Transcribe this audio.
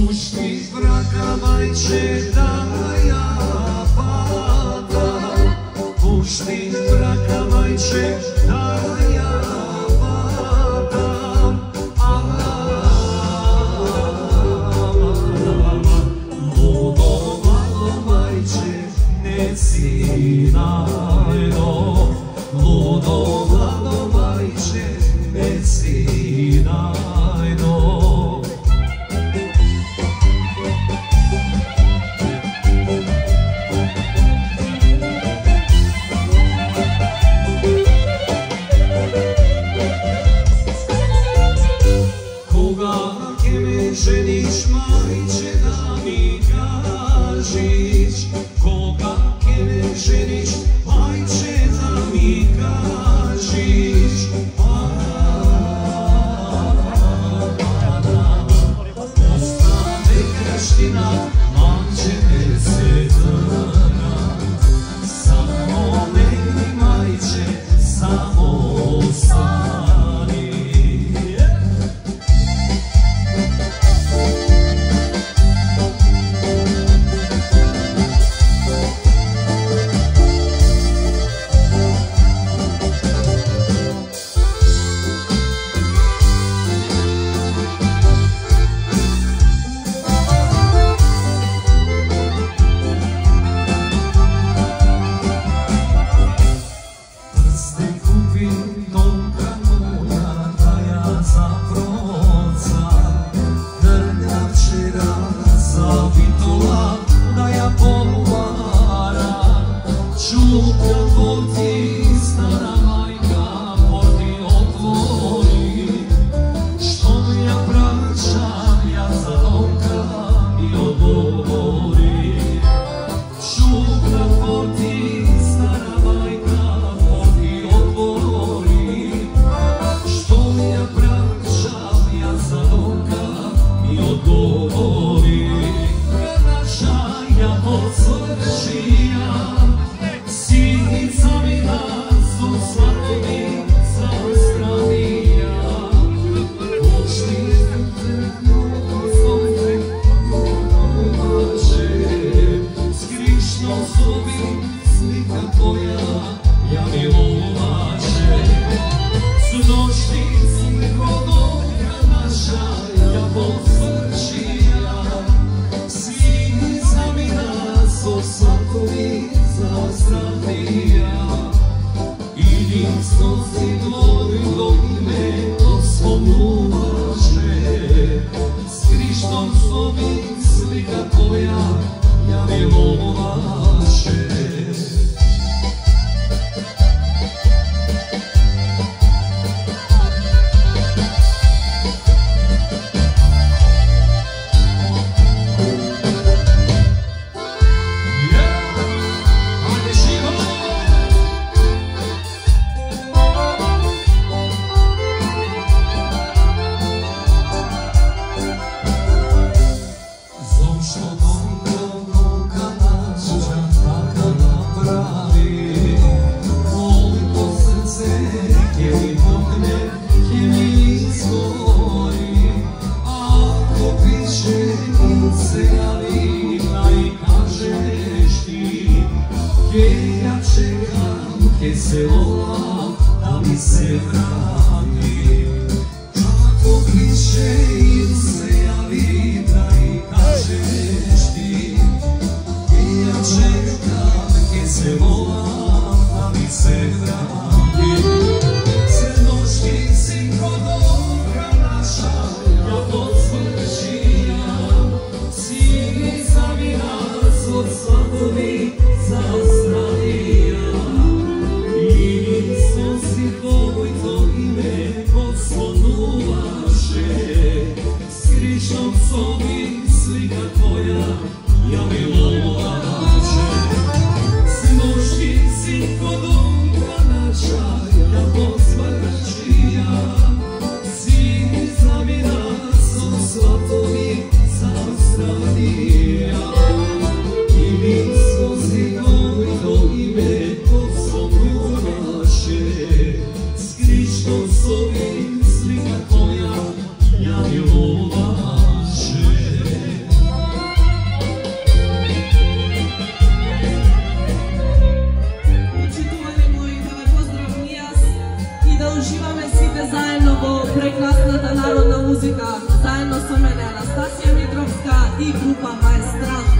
Pušti braka majče da ja padam, pušti braka majče da ja padam. Ludo malo majče ne si najdo, ludo malo majče ne si najdo. Ženiš majče da mi kažiš, koga ke me ženiš majče da mi kažiš. Ostane krština, mamče me se trga, samo meni majče, samo ostani. Se volam da mi se vrati, kako kliše ili se javi da i kažeš ti. I ja čekam ke se volam da mi se vrati. Crnoški sinko dobra naša, ja podsvrčijam, si sami nas od svatovi zaostranijam. Tvojto ime poslanu vaše, s Krišnom sobi slika tvoja, ja milovače. Sinoški sinko dobra naša, ja posvrčija, si za mi nas od svatovi zaostranija. I mi sozi tvojto ime poslanu vaše, Krišnom sobi slika tvoja, ja milovače. i grupa Maestranti.